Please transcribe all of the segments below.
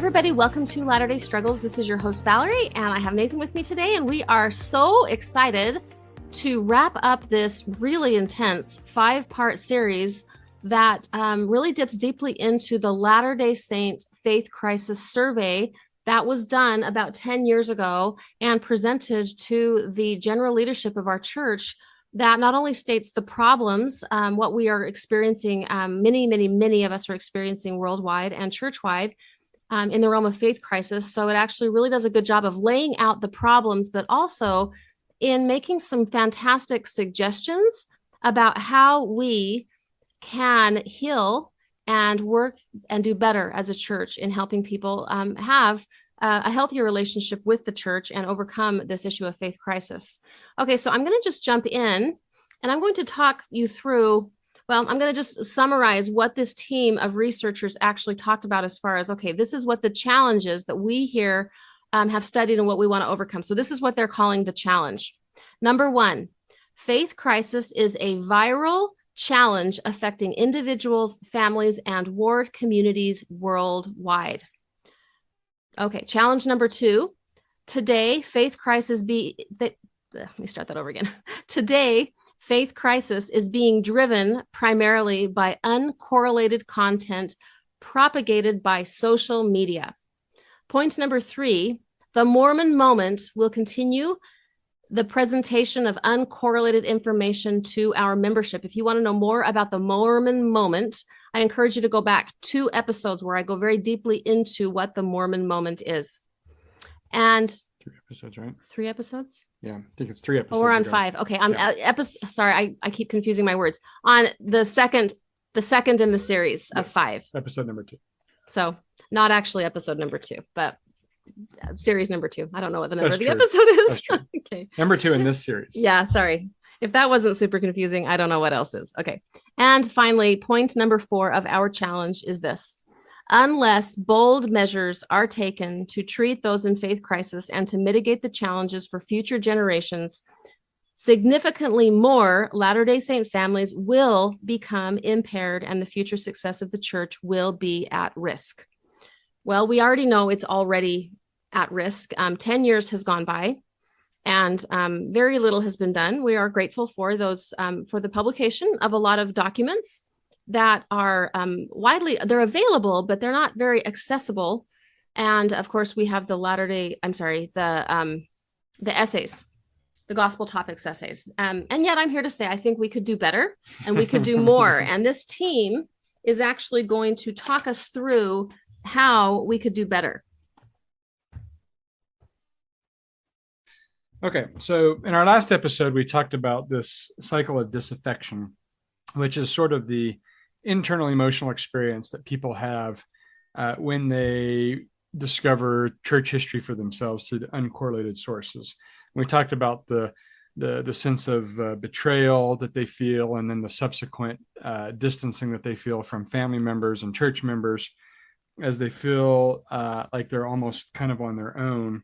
everybody, welcome to Latter-day Struggles. This is your host, Valerie, and I have Nathan with me today, and we are so excited to wrap up this really intense 5-part series that really dips deeply into the Latter-day Saint Faith Crisis Survey that was done about 10 years ago and presented to the general leadership of our church, that not only states the problems, what we are experiencing, many of us are experiencing worldwide and churchwide, in the realm of faith crisis. So it actually really does a good job of laying out the problems, but also in making some fantastic suggestions about how we can heal and work and do better as a church in helping people have a healthier relationship with the church and overcome this issue of faith crisis. Okay, so I'm going to just jump in and I'm going to talk you through. Well, I'm going to just summarize what this team of researchers actually talked about as far as, okay, this is what the challenges that we here have studied and what we want to overcome. So this is what they're calling the challenge. Number 1, faith crisis is a viral challenge affecting individuals, families, and ward communities worldwide. Okay, challenge number 2, today, faith crisis let me start that over again. Today, faith crisis is being driven primarily by uncorrelated content propagated by social media. Point number 3, the Mormon moment will continue the presentation of uncorrelated information to our membership. If you want to know more about the Mormon moment, I encourage you to go back 2 episodes where I go very deeply into what the Mormon moment is. And 3 episodes, right? 3 episodes? Yeah, I think it's 3 episodes. Oh, we're on 5. Okay, I'm sorry, I keep confusing my words. On the second in the series of 5. Episode number 2. So not actually episode number 2, but series number 2. I don't know what the number of the true. episode is. Okay. Number 2 in this series. Yeah, sorry. If that wasn't super confusing, I don't know what else is. Okay. And finally, point number 4 of our challenge is this. Unless bold measures are taken to treat those in faith crisis and to mitigate the challenges for future generations, significantly more Latter-day Saint families will become impaired and the future success of the church will be at risk. Well, we already know it's already at risk. 10 years has gone by and very little has been done. We are grateful for those, for the publication of a lot of documents that are they're available, but they're not very accessible. And of course, we have the the essays, the gospel topics essays. And yet I'm here to say, I think we could do better and we could do more. And this team is actually going to talk us through how we could do better. Okay, so in our last episode, we talked about this cycle of disaffection, which is sort of the internal emotional experience that people have when they discover church history for themselves through the uncorrelated sources. We talked about the sense of betrayal that they feel, and then the subsequent distancing that they feel from family members and church members as they feel like they're almost kind of on their own.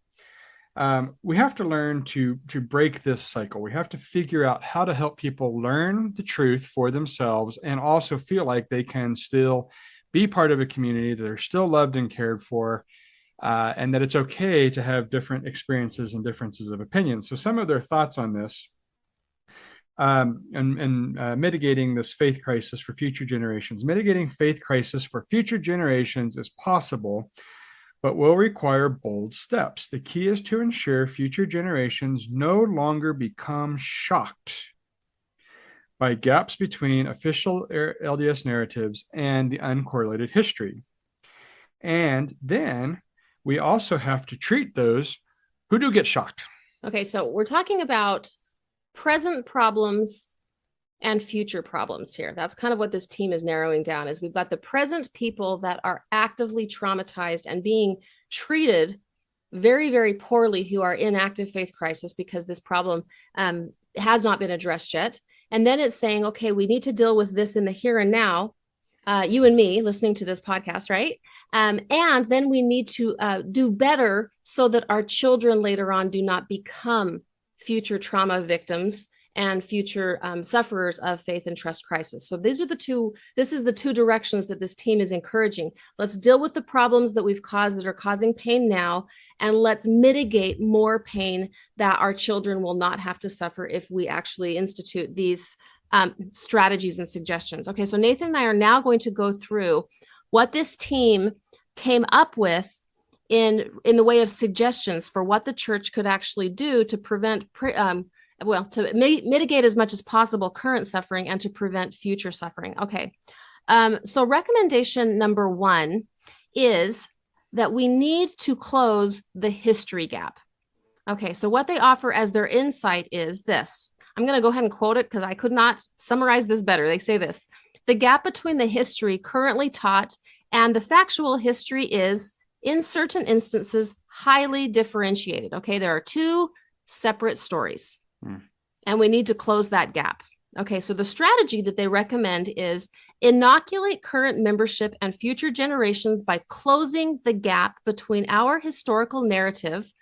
We have to learn to break this cycle. We have to figure out how to help people learn the truth for themselves and also feel like they can still be part of a community, that they're still loved and cared for, and that it's okay to have different experiences and differences of opinion. So some of their thoughts on this and mitigating this faith crisis for future generations. Mitigating faith crisis for future generations is possible, but will require bold steps. The key is to ensure future generations no longer become shocked by gaps between official LDS narratives and the uncorrelated history. And then we also have to treat those who do get shocked. Okay, so we're talking about present problems and future problems here. That's kind of what this team is narrowing down, is we've got the present people that are actively traumatized and being treated very, very poorly, who are in active faith crisis because this problem has not been addressed yet. And then it's saying, okay, we need to deal with this in the here and now, you and me listening to this podcast, right? And then we need to do better so that our children later on do not become future trauma victims and future sufferers of faith and trust crisis. So this is the two directions that this team is encouraging. Let's deal with the problems that we've caused that are causing pain now, and let's mitigate more pain that our children will not have to suffer if we actually institute these strategies and suggestions. Okay, so Nathan and I are now going to go through what this team came up with in the way of suggestions for what the church could actually do to prevent to mitigate as much as possible current suffering and to prevent future suffering. Okay. So recommendation number 1 is that we need to close the history gap. Okay. So what they offer as their insight is this. I'm going to go ahead and quote it because I could not summarize this better. They say this: the gap between the history currently taught and the factual history is, in certain instances, highly differentiated. Okay. There are 2 separate stories. And we need to close that gap. Okay, so the strategy that they recommend is inoculate current membership and future generations by closing the gap between our historical narrative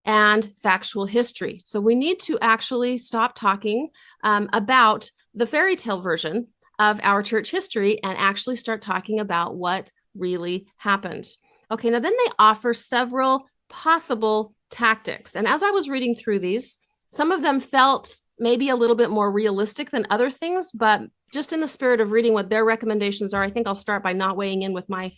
and factual history. So we need to actually stop talking about the fairy tale version of our church history and actually start talking about what really happened. Okay, now then they offer several possible tactics. And as I was reading through these, some of them felt maybe a little bit more realistic than other things, but just in the spirit of reading what their recommendations are, I think I'll start by not weighing in with my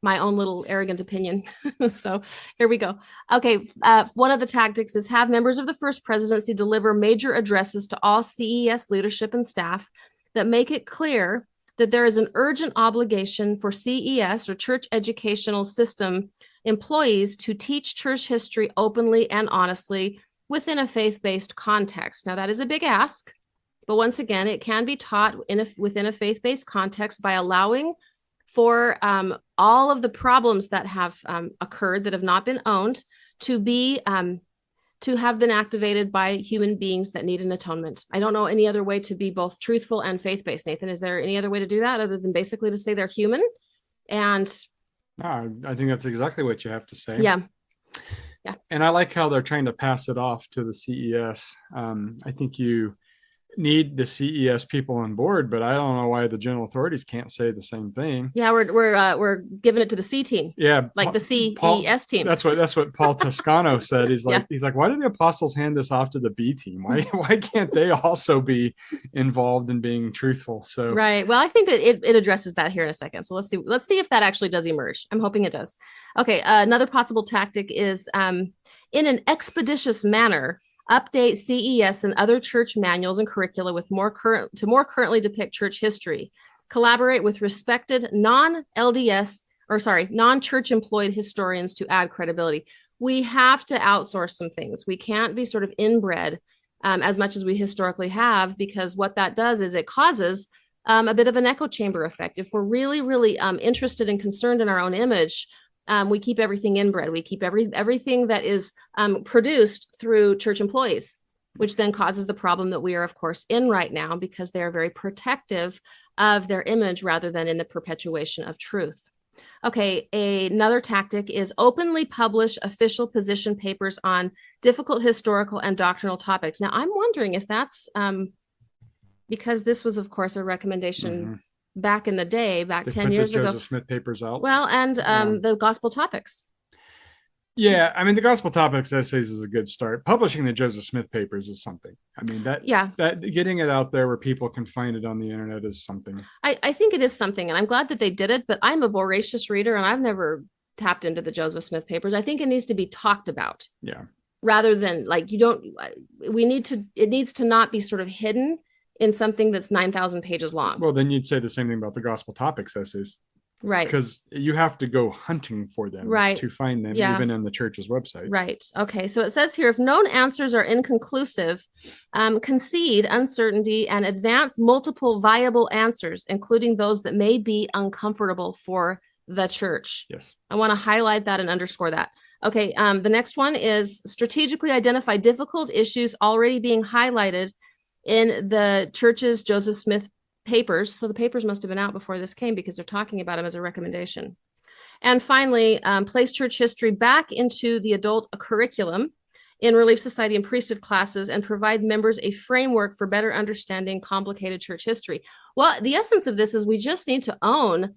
own little arrogant opinion. So here we go. Okay, one of the tactics is have members of the First Presidency deliver major addresses to all CES leadership and staff that make it clear that there is an urgent obligation for CES or Church Educational System employees to teach church history openly and honestly within a faith-based context. Now, that is a big ask, but once again, it can be taught within a faith-based context by allowing for all of the problems that have occurred that have not been owned to have been activated by human beings that need an atonement. I don't know any other way to be both truthful and faith-based. Nathan, is there any other way to do that other than basically to say they're human? And no, I think that's exactly what you have to say. Yeah. And I like how they're trying to pass it off to the CES. I think you need the CES people on board, but I don't know why the general authorities can't say the same thing. Yeah, we're giving it to the C team. Yeah, like the CES team. That's what Paul Toscano said. He's like, why do the apostles hand this off to the B team? Why can't they also be involved in being truthful? So right. Well, I think that it addresses that here in a second. So let's see if that actually does emerge. I'm hoping it does. Okay, another possible tactic is in an expeditious manner, update CES and other church manuals and curricula with more currently depict church history. Collaborate with respected non-church employed historians to add credibility. We have to outsource some things. We can't be sort of inbred as much as we historically have, because what that does is it causes a bit of an echo chamber effect. If we're really, really interested and concerned in our own image, we keep everything inbred. We keep everything that is produced through church employees, which then causes the problem that we are, of course, in right now, because they are very protective of their image rather than in the perpetuation of truth. Okay, another tactic is openly publish official position papers on difficult historical and doctrinal topics. Now, I'm wondering if that's because this was, of course, a recommendation back in the day, back 10 years ago. Joseph Smith papers out. Well, and the gospel topics. Yeah, I mean, the gospel topics essays is a good start. Publishing the Joseph Smith papers is something. I mean, that getting it out there where people can find it on the internet is something. I think it is something, and I'm glad that they did it, but I'm a voracious reader and I've never tapped into the Joseph Smith papers. I think it needs to be talked about. Yeah. Rather than it needs to not be sort of hidden in something that's 9,000 pages long. Well, then you'd say the same thing about the gospel topics essays. Right. Because you have to go hunting for them to find them, even in the church's website. Right. Okay. So it says here, if known answers are inconclusive, concede uncertainty and advance multiple viable answers, including those that may be uncomfortable for the church. Yes. I want to highlight that and underscore that. Okay. The next one is strategically identify difficult issues already being highlighted in the church's Joseph Smith papers. So the papers must have been out before this came, because they're talking about them as a recommendation. And finally, place church history back into the adult curriculum in Relief Society and priesthood classes and provide members a framework for better understanding complicated church history. Well, the essence of this is we just need to own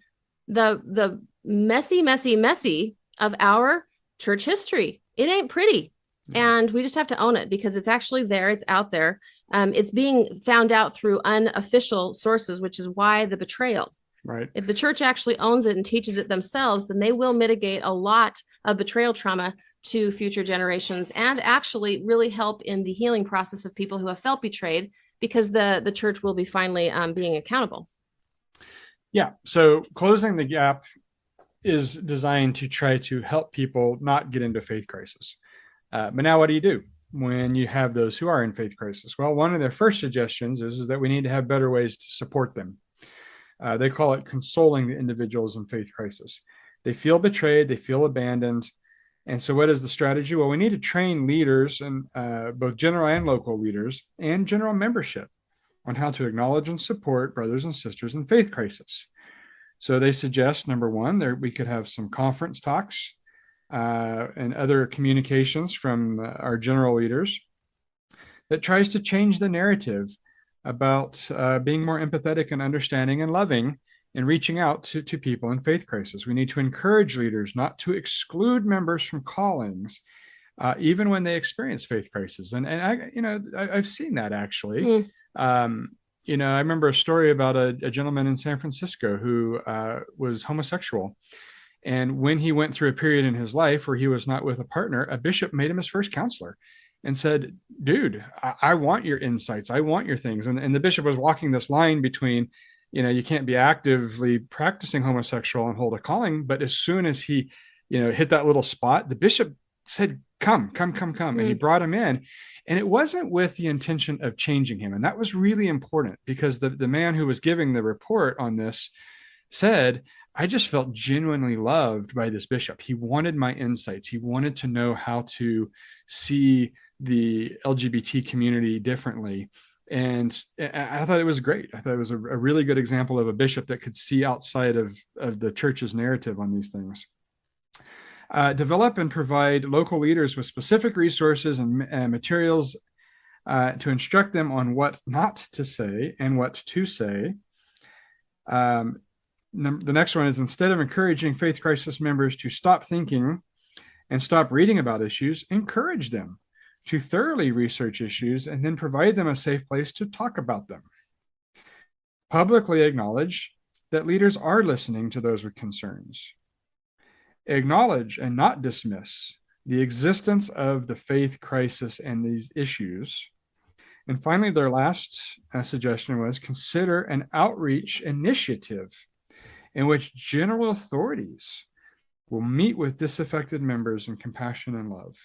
the messy of our church history. It ain't pretty. Yeah. And we just have to own it because it's actually there. It's out there. It's being found out through unofficial sources, which is why the betrayal. Right. If the church actually owns it and teaches it themselves, then they will mitigate a lot of betrayal trauma to future generations and actually really help in the healing process of people who have felt betrayed, because the church will be finally being accountable. Yeah. So closing the gap is designed to try to help people not get into faith crisis. But now what do you do when you have those who are in faith crisis? Well, one of their first suggestions is that we need to have better ways to support them. They call it consoling the individuals in faith crisis. They feel betrayed, they feel abandoned. And so what is the strategy? Well, we need to train leaders, and both general and local leaders and general membership, on how to acknowledge and support brothers and sisters in faith crisis. So they suggest, number one, we could have some conference talks and other communications from our general leaders that tries to change the narrative about being more empathetic and understanding and loving and reaching out to people in faith crisis. We need to encourage leaders not to exclude members from callings, even when they experience faith crisis. And I've seen that actually. I remember a story about a gentleman in San Francisco who was homosexual. And when he went through a period in his life where he was not with a partner, a bishop made him his first counselor and said, dude, I want your insights. I want your things. And the bishop was walking this line between, you can't be actively practicing homosexual and hold a calling. But as soon as he, hit that little spot, the bishop said, come. And he brought him in. And it wasn't with the intention of changing him. And that was really important, because the man who was giving the report on this said, I just felt genuinely loved by this bishop. He wanted my insights. He wanted to know how to see the LGBT community differently. And I thought it was great. I thought it was a really good example of a bishop that could see outside of the church's narrative on these things. Develop and provide local leaders with specific resources and materials to instruct them on what not to say and what to say. The next one is, instead of encouraging faith crisis members to stop thinking and stop reading about issues, encourage them to thoroughly research issues and then provide them a safe place to talk about them. Publicly acknowledge that leaders are listening to those with concerns. Acknowledge and not dismiss the existence of the faith crisis and these issues. And finally, their last suggestion was, consider an outreach initiative in which general authorities will meet with disaffected members in compassion and love.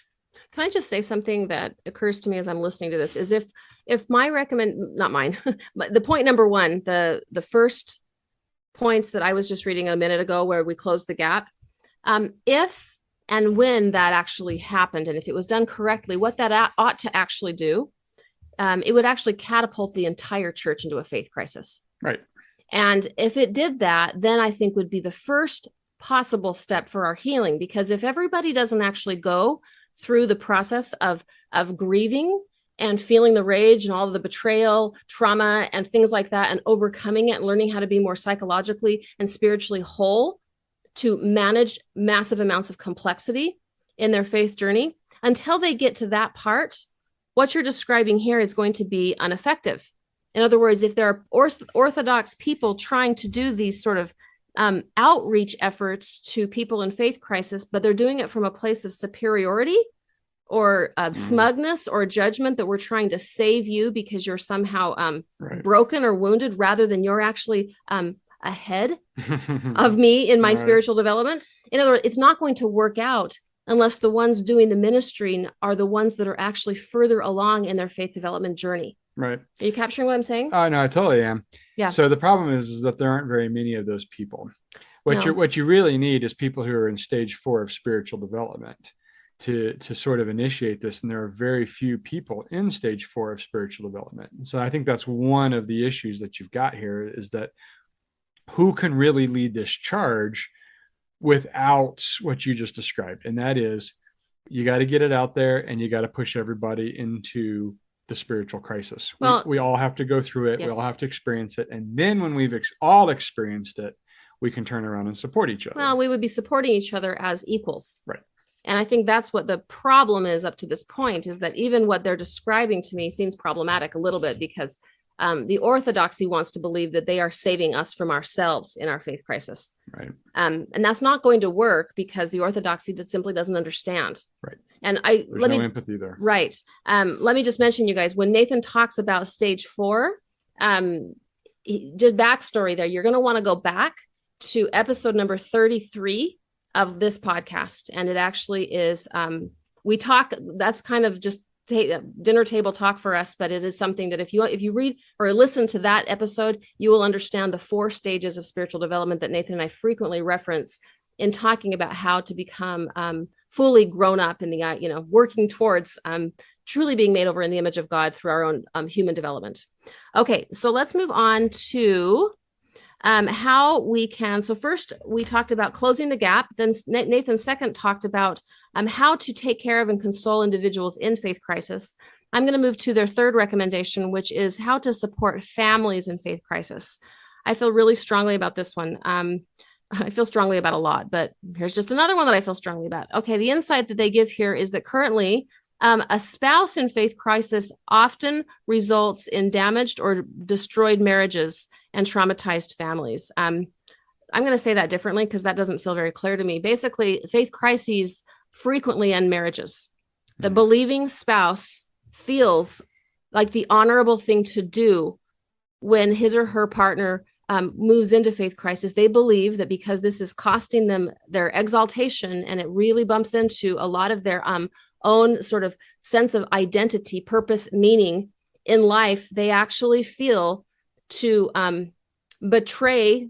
Can I just say something that occurs to me as I'm listening to this is, if my not mine, but the point number one, the first points that I was just reading a minute ago where we closed the gap, if and when that actually happened, and if it was done correctly, what that ought to actually do, it would actually catapult the entire church into a faith crisis. Right. And if it did that, then I think would be the first possible step for our healing, because if everybody doesn't actually go through the process of grieving and feeling the rage and all of the betrayal, trauma, and things like that, and overcoming it and learning how to be more psychologically and spiritually whole to manage massive amounts of complexity in their faith journey, until they get to that part, what you're describing here is going to be ineffective. In other words, if there are orthodox people trying to do these sort of outreach efforts to people in faith crisis, but they're doing it from a place of superiority or smugness or judgment, that we're trying to save you because you're somehow broken or wounded, rather than you're actually ahead of me in my spiritual development. In other words, it's not going to work out unless the ones doing the ministry are the ones that are actually further along in their faith development journey. Right. Are you capturing what I'm saying? Oh, no, I totally am. Yeah. So the problem is that there aren't very many of those people. What you really need is people who are in stage 4 of spiritual development to sort of initiate this. And there are very few people in stage 4 of spiritual development. And so I think that's one of the issues that you've got here, is that who can really lead this charge without what you just described? And that is you got to get it out there, and you got to push everybody into the spiritual crisis. Well, we all have to go through it. yes. We all have to experience it. And then when we've all experienced it, we can turn around and support each other. Well, we would be supporting each other as equals. Right. And I think that's what the problem is up to this point, is that even what they're describing to me seems problematic a little bit, because the orthodoxy wants to believe that they are saving us from ourselves in our faith crisis. Right. And that's not going to work, because the orthodoxy simply doesn't understand. Right. And there's no empathy there. Right. Let me just mention, you guys, when Nathan talks about stage 4, just backstory there, you're going to want to go back to episode number 33 of this podcast. And it actually is, we talk, that's kind of just dinner table talk for us, but it is something that if you read or listen to that episode, you will understand the 4 stages of spiritual development that Nathan and I frequently reference in talking about how to become fully grown up in the, working towards truly being made over in the image of God through our own human development. Okay, so let's move on to how we can. So first, we talked about closing the gap. Then Nathan second talked about how to take care of and console individuals in faith crisis. I'm going to move to their third recommendation, which is how to support families in faith crisis. I feel really strongly about this one. I feel strongly about a lot, but here's just another one that I feel strongly about. Okay, the insight that they give here is that currently a spouse in faith crisis often results in damaged or destroyed marriages and traumatized families. I'm going to say that differently because that doesn't feel very clear to me. Basically, faith crises frequently end marriages. The believing spouse feels like the honorable thing to do when his or her partner moves into faith crisis. They believe that because this is costing them their exaltation, and it really bumps into a lot of their own sort of sense of identity, purpose, meaning in life, they actually feel to betray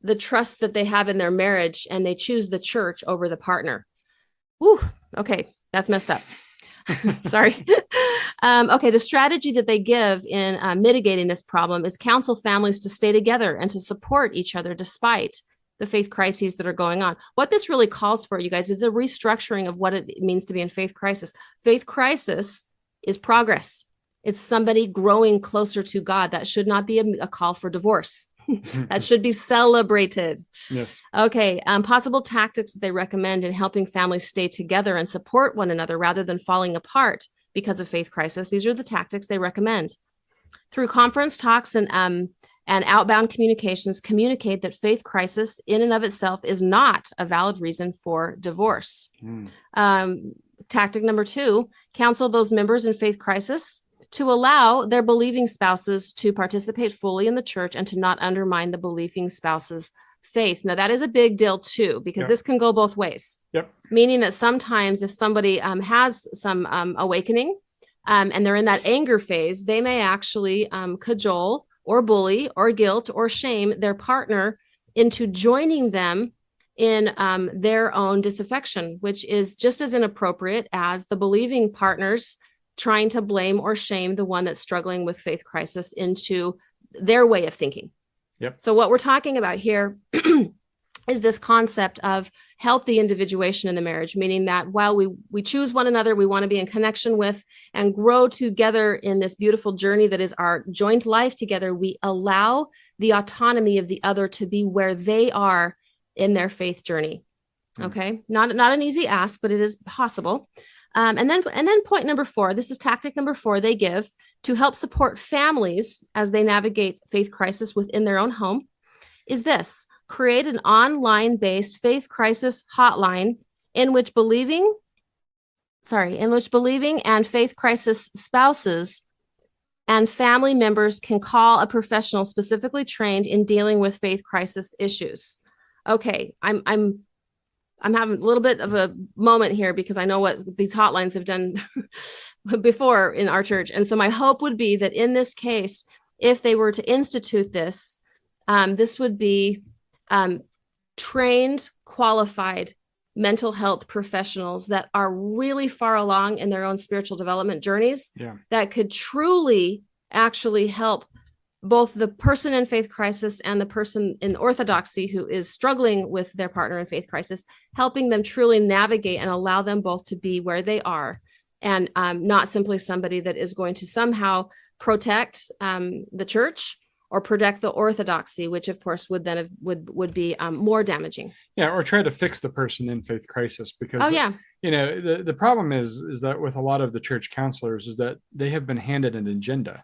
the trust that they have in their marriage, and they choose the church over the partner. Whew, okay, that's messed up. Sorry. Okay, the strategy that they give in mitigating this problem is counsel families to stay together and to support each other despite the faith crises that are going on. What this really calls for, you guys, is a restructuring of what it means to be in faith crisis. Faith crisis is progress. It's somebody growing closer to God. That should not be a call for divorce. That should be celebrated. Yes. Okay. Possible tactics that they recommend in helping families stay together and support one another rather than falling apart because of faith crisis. These are the tactics they recommend. Through conference talks and outbound communications, communicate that faith crisis in and of itself is not a valid reason for divorce. Tactic number 2, counsel those members in faith crisis to allow their believing spouses to participate fully in the church and to not undermine the believing spouse's faith. Now, that is a big deal too, because this can go both ways. Yep. Meaning that sometimes if somebody has some awakening and they're in that anger phase, they may actually cajole or bully or guilt or shame their partner into joining them in their own disaffection, which is just as inappropriate as the believing partners trying to blame or shame the one that's struggling with faith crisis into their way of thinking. Yep. So what we're talking about here is this concept of healthy individuation in the marriage, meaning that while we choose one another, we want to be in connection with and grow together in this beautiful journey that is our joint life together, we allow the autonomy of the other to be where they are in their faith journey. Okay. Not an easy ask, but it is possible. And then point number 4, this is tactic number 4 they give to help support families as they navigate faith crisis within their own home, is this: create an online-based faith crisis hotline in which believing and faith crisis spouses and family members can call a professional specifically trained in dealing with faith crisis issues. Okay, I'm having a little bit of a moment here because I know what these hotlines have done before in our church. And so my hope would be that in this case, if they were to institute this, this would be trained, qualified mental health professionals that are really far along in their own spiritual development journeys that could truly actually help both the person in faith crisis and the person in orthodoxy who is struggling with their partner in faith crisis, helping them truly navigate and allow them both to be where they are, and not simply somebody that is going to somehow protect the church or protect the orthodoxy, which of course would then would be more damaging. Yeah, or try to fix the person in faith crisis, because the problem is that with a lot of the church counselors is that they have been handed an agenda,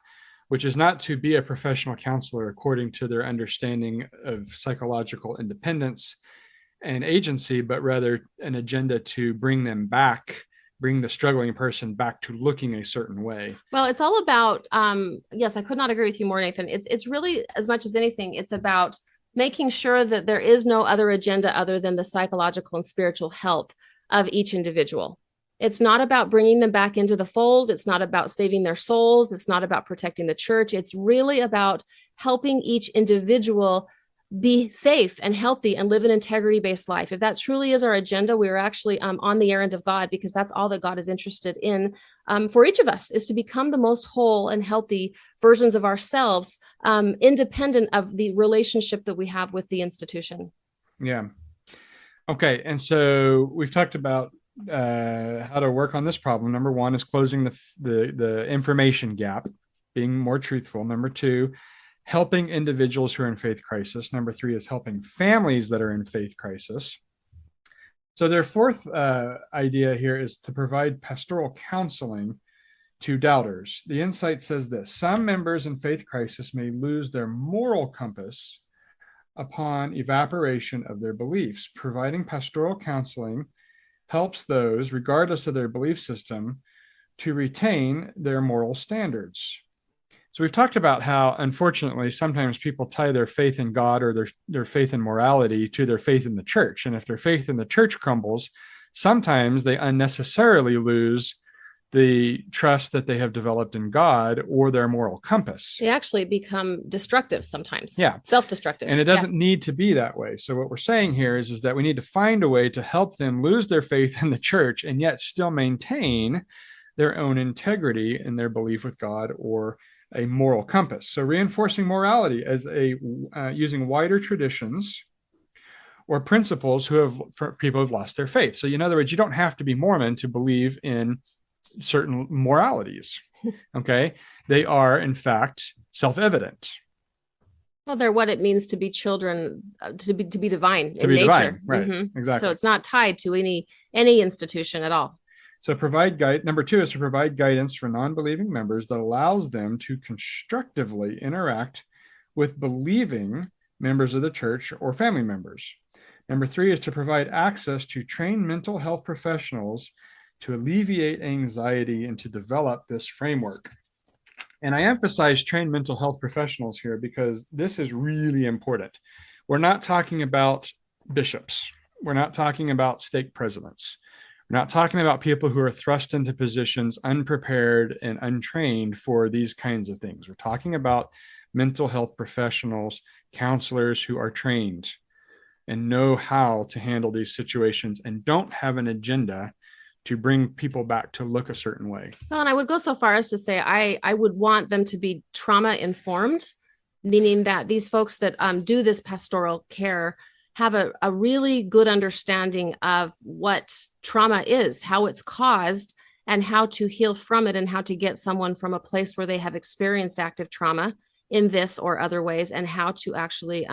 which is not to be a professional counselor according to their understanding of psychological independence and agency, but rather an agenda to bring the struggling person back to looking a certain way. Well, it's all about, yes, I could not agree with you more, Nathan. It's really, as much as anything, it's about making sure that there is no other agenda other than the psychological and spiritual health of each individual. It's not about bringing them back into the fold. It's not about saving their souls. It's not about protecting the church. It's really about helping each individual be safe and healthy and live an integrity-based life. If that truly is our agenda, we are actually on the errand of God, because that's all that God is interested in for each of us, is to become the most whole and healthy versions of ourselves, independent of the relationship that we have with the institution. Yeah. Okay. And so we've talked about how to work on this problem. Number one is closing the information gap, being more truthful. Number two, helping individuals who are in faith crisis. Number three is helping families that are in faith crisis. So their fourth idea here is to provide pastoral counseling to doubters. The insight says this: some members in faith crisis may lose their moral compass upon evaporation of their beliefs. Providing pastoral counseling helps those, regardless of their belief system, to retain their moral standards. So we've talked about how, unfortunately, sometimes people tie their faith in God or their faith in morality to their faith in the church. And if their faith in the church crumbles, sometimes they unnecessarily lose the trust that they have developed in God or their moral compass. They actually become destructive sometimes. Yeah. Self-destructive. And it doesn't need to be that way. So what we're saying here is that we need to find a way to help them lose their faith in the church and yet still maintain their own integrity in their belief with God or a moral compass. So reinforcing morality as using wider traditions or principles for people who've lost their faith. So in other words, you don't have to be Mormon to believe in certain moralities. Okay. They are in fact self-evident. Well, they're what it means to be children, to be divine in nature. Divine. Right. Mm-hmm. Exactly. So it's not tied to any institution at all. So number two is to provide guidance for non-believing members that allows them to constructively interact with believing members of the church or family members. Number three is to provide access to trained mental health professionals to alleviate anxiety and to develop this framework. And I emphasize trained mental health professionals here because this is really important. We're not talking about bishops. We're not talking about stake presidents. We're not talking about people who are thrust into positions unprepared and untrained for these kinds of things. We're talking about mental health professionals, counselors who are trained and know how to handle these situations and don't have an agenda to bring people back to look a certain way. Well, and I would go so far as to say I would want them to be trauma informed, meaning that these folks that do this pastoral care have a really good understanding of what trauma is, how it's caused, and how to heal from it, and how to get someone from a place where they have experienced active trauma in this or other ways, and how to actually,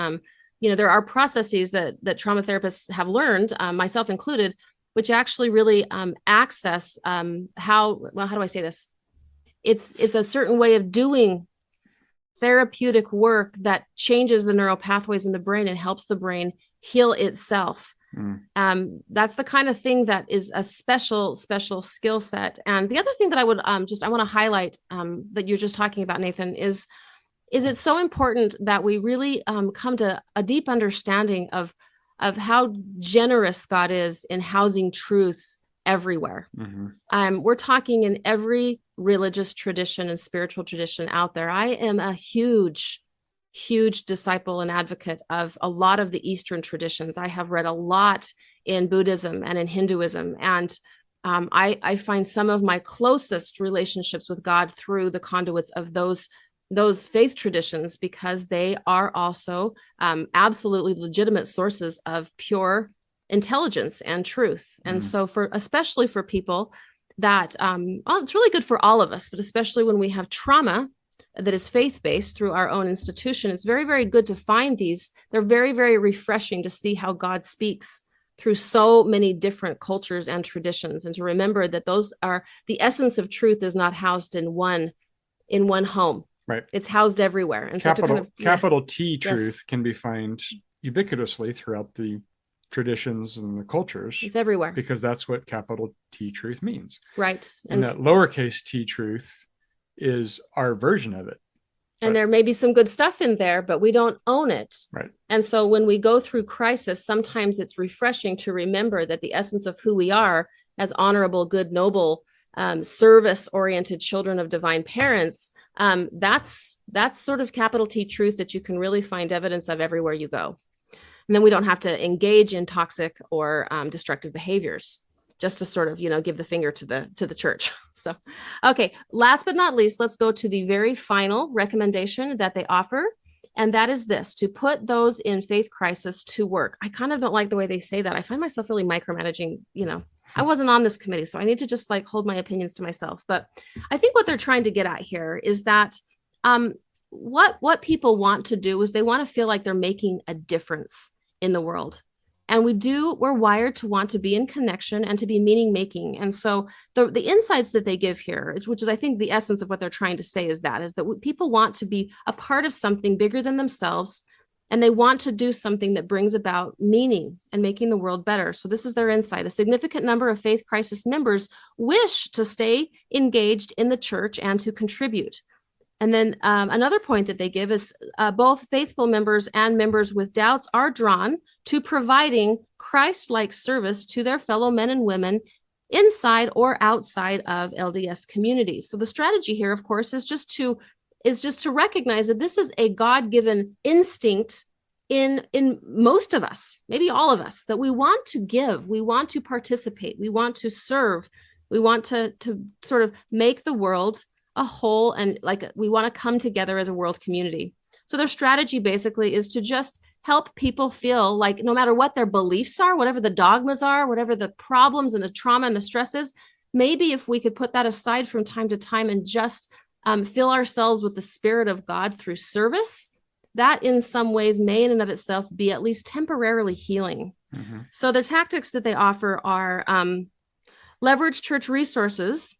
there are processes that trauma therapists have learned, myself included, which actually really access how do I say this? It's a certain way of doing therapeutic work that changes the neural pathways in the brain and helps the brain heal itself. That's the kind of thing that is a special skill set. And the other thing that I would I want to highlight that you're just talking about, Nathan, is it's so important that we really come to a deep understanding of how generous God is in housing truths everywhere. Mm-hmm. We're talking in every religious tradition and spiritual tradition out there. I am a huge disciple and advocate of a lot of the Eastern traditions. I have read a lot in Buddhism and in Hinduism, and I find some of my closest relationships with God through the conduits of those those faith traditions because they are also absolutely legitimate sources of pure intelligence and truth. And so especially for people that it's really good for all of us, but especially when we have trauma that is faith-based through our own institution, it's very, very good to find these. They're very, very refreshing to see how God speaks through so many different cultures and traditions, and to remember that those are the essence of truth is not housed in one home. Right. It's housed everywhere. And capital T truth can be found ubiquitously throughout the traditions and the cultures. It's everywhere. Because that's what capital T truth means. Right. And that lowercase t truth is our version of it. And there may be some good stuff in there, but we don't own it. Right. And so when we go through crisis, sometimes it's refreshing to remember that the essence of who we are as honorable, good, noble, service-oriented children of divine parents, that's sort of capital T truth that you can really find evidence of everywhere you go. And then we don't have to engage in toxic or destructive behaviors, just to sort of, give the finger to the church. So, okay, last but not least, let's go to the very final recommendation that they offer. And that is this: to put those in faith crisis to work. I kind of don't like the way they say that. I find myself really micromanaging. I wasn't on this committee, so I need to just hold my opinions to myself. But I think what they're trying to get at here is that what people want to do is they want to feel like they're making a difference in the world. And we're wired to want to be in connection and to be meaning making. And so the insights that they give here, which is, I think, the essence of what they're trying to say is that people want to be a part of something bigger than themselves. And they want to do something that brings about meaning and making the world better. So this is their insight. A significant number of faith crisis members wish to stay engaged in the church and to contribute. And then another point that they give is both faithful members and members with doubts are drawn to providing Christ-like service to their fellow men and women inside or outside of LDS communities. So the strategy here, of course, is just to recognize that this is a God-given instinct in most of us, maybe all of us, that we want to give, we want to participate, we want to serve, we want to sort of make the world a whole, and we want to come together as a world community. So their strategy basically is to just help people feel like no matter what their beliefs are, whatever the dogmas are, whatever the problems and the trauma and the stresses, maybe if we could put that aside from time to time and just fill ourselves with the Spirit of God through service, that in some ways may in and of itself be at least temporarily healing. Mm-hmm. So their tactics that they offer are leverage church resources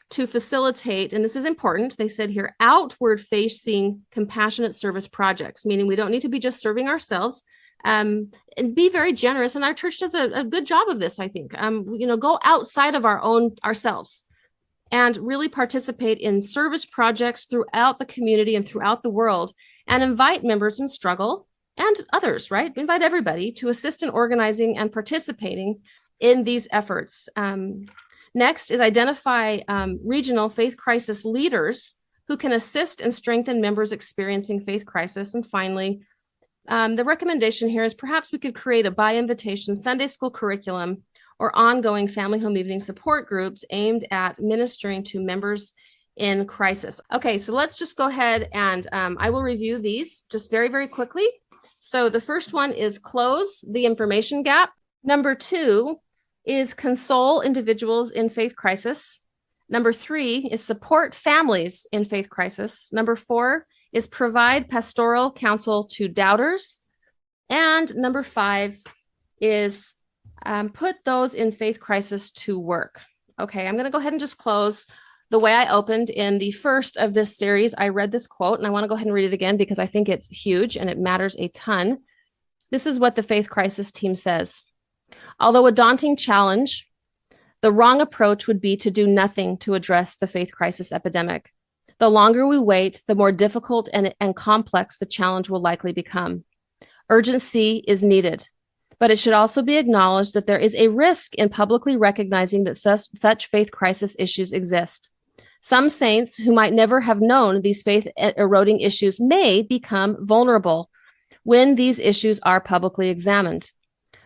to facilitate, and this is important, they said here, outward-facing compassionate service projects, meaning we don't need to be just serving ourselves, and be very generous. And our church does a good job of this, I think. Go outside of ourselves and really participate in service projects throughout the community and throughout the world, and invite members in struggle and others, right? Invite everybody to assist in organizing and participating in these efforts. Next is identify regional faith crisis leaders who can assist and strengthen members experiencing faith crisis. And finally, the recommendation here is perhaps we could create a by invitation Sunday school curriculum or ongoing family home evening support groups aimed at ministering to members in crisis. Okay, so let's just go ahead and I will review these just very, very quickly. So the first one is close the information gap. Number 2 is console individuals in faith crisis. Number 3 is support families in faith crisis. Number 4 is provide pastoral counsel to doubters. And number 5 is put those in faith crisis to work. Okay, I'm going to go ahead and just close the way I opened in the first of this series. I read this quote, and I want to go ahead and read it again because I think it's huge and it matters a ton. This is what the faith crisis team says. Although a daunting challenge, the wrong approach would be to do nothing to address the faith crisis epidemic. The longer we wait, the more difficult and complex the challenge will likely become. Urgency is needed, but it should also be acknowledged that there is a risk in publicly recognizing that such faith crisis issues exist. Some saints who might never have known these faith-eroding issues may become vulnerable when these issues are publicly examined.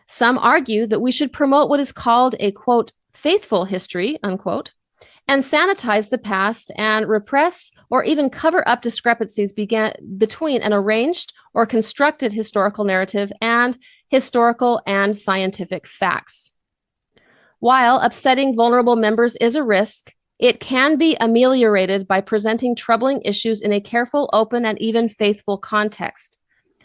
Some argue that we should promote what is called a, quote, faithful history, unquote, and sanitize the past and repress or even cover up discrepancies between an arranged or constructed historical narrative and historical and scientific facts. While upsetting vulnerable members is a risk, it can be ameliorated by presenting troubling issues in a careful, open, and even faithful context.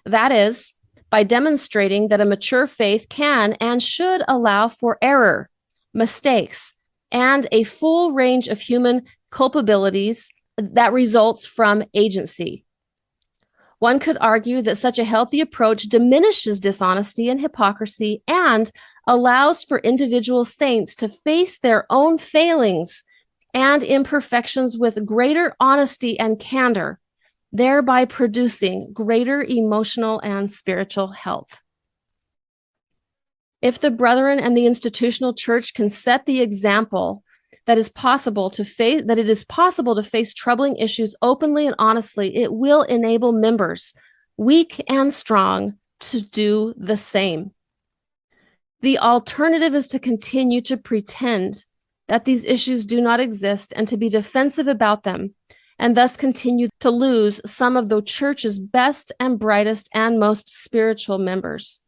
That is, by demonstrating that a mature faith can and should allow for error, mistakes, and a full range of human culpabilities that results from agency. One could argue that such a healthy approach diminishes dishonesty and hypocrisy and allows for individual saints to face their own failings and imperfections with greater honesty and candor, thereby producing greater emotional and spiritual health. If the brethren and the institutional church can set the example that it is possible to face troubling issues openly and honestly, it will enable members, weak and strong, to do the same. The alternative is to continue to pretend that these issues do not exist and to be defensive about them, and thus continue to lose some of the church's best and brightest and most spiritual members.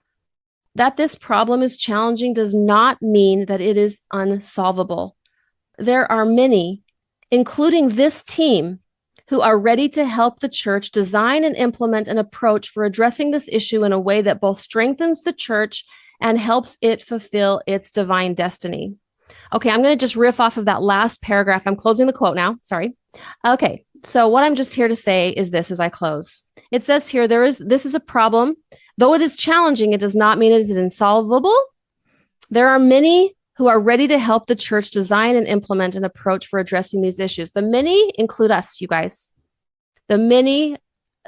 That this problem is challenging does not mean that it is unsolvable. There are many, including this team, who are ready to help the church design and implement an approach for addressing this issue in a way that both strengthens the church and helps it fulfill its divine destiny. Okay, I'm going to just riff off of that last paragraph. I'm closing the quote now. Sorry. Okay, so what I'm just here to say is this as I close. It says here, this is a problem. Though it is challenging, it does not mean it is insolvable. There are many who are ready to help the church design and implement an approach for addressing these issues. The many include us, you guys. The many,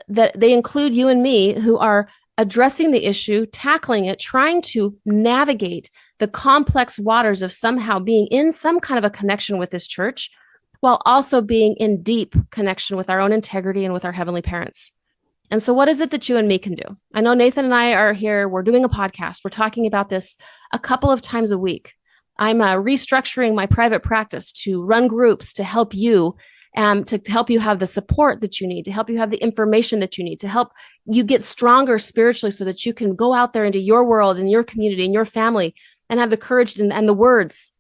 that they include you and me, who are addressing the issue, tackling it, trying to navigate the complex waters of somehow being in some kind of a connection with this church, while also being in deep connection with our own integrity and with our heavenly parents. And so what is it that you and me can do? I know Nathan and I are here. We're doing a podcast. We're talking about this a couple of times a week. I'm restructuring my private practice to run groups to help you, to help you have the support that you need, to help you have the information that you need, to help you get stronger spiritually so that you can go out there into your world and your community and your family and have the courage and the words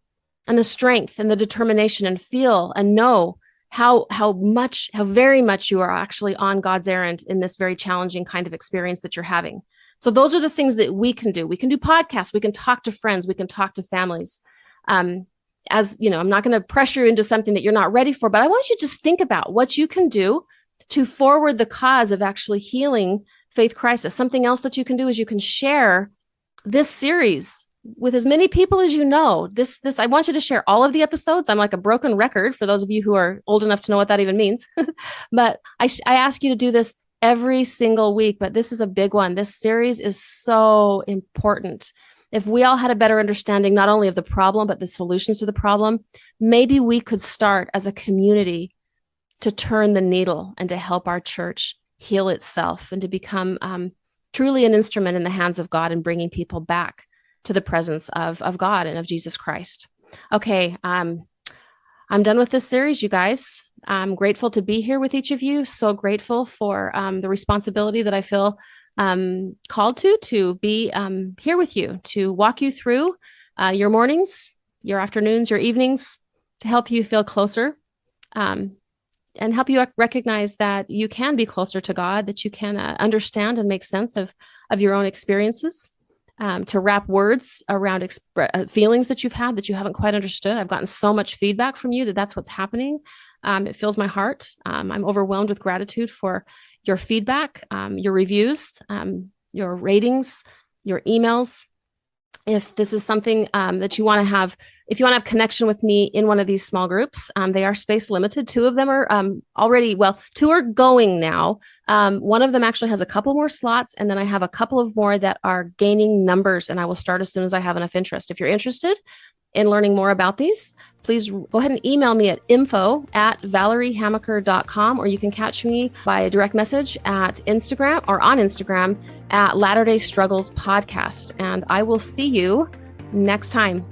and the strength and the determination and feel and know how very much you are actually on God's errand in this very challenging kind of experience that you're having. So those are the things that we can do. We can do podcasts. We can talk to friends. We can talk to families. As you know, I'm not going to pressure you into something that you're not ready for, but I want you to just think about what you can do to forward the cause of actually healing faith crisis. Something else that you can do is you can share this series with as many people as you know. I want you to share all of the episodes. I'm like a broken record for those of you who are old enough to know what that even means. But I ask you to do this every single week, but this is a big one. This series is so important. If we all had a better understanding, not only of the problem, but the solutions to the problem, maybe we could start as a community to turn the needle and to help our church heal itself and to become truly an instrument in the hands of God and bringing people back to the presence of God and of Jesus Christ. Okay, I'm done with this series, you guys. I'm grateful to be here with each of you. So grateful for the responsibility that I feel called to be here with you, to walk you through your mornings, your afternoons, your evenings, to help you feel closer and help you recognize that you can be closer to God, that you can understand and make sense of your own experiences. To wrap words around feelings that you've had that you haven't quite understood. I've gotten so much feedback from you that that's what's happening. It fills my heart. I'm overwhelmed with gratitude for your feedback, your reviews, your ratings, your emails. If this is something that you want to have, if you want to have connection with me in one of these small groups, they are space limited. 2 of them are already, 2 are going now. One of them actually has a couple more slots, and then I have a couple of more that are gaining numbers, and I will start as soon as I have enough interest. If you're interested in learning more about these, please go ahead and email me at info@valeriehamaker.com, or you can catch me by a direct message at Instagram or on Instagram at Latter-day Struggles Podcast. And I will see you next time.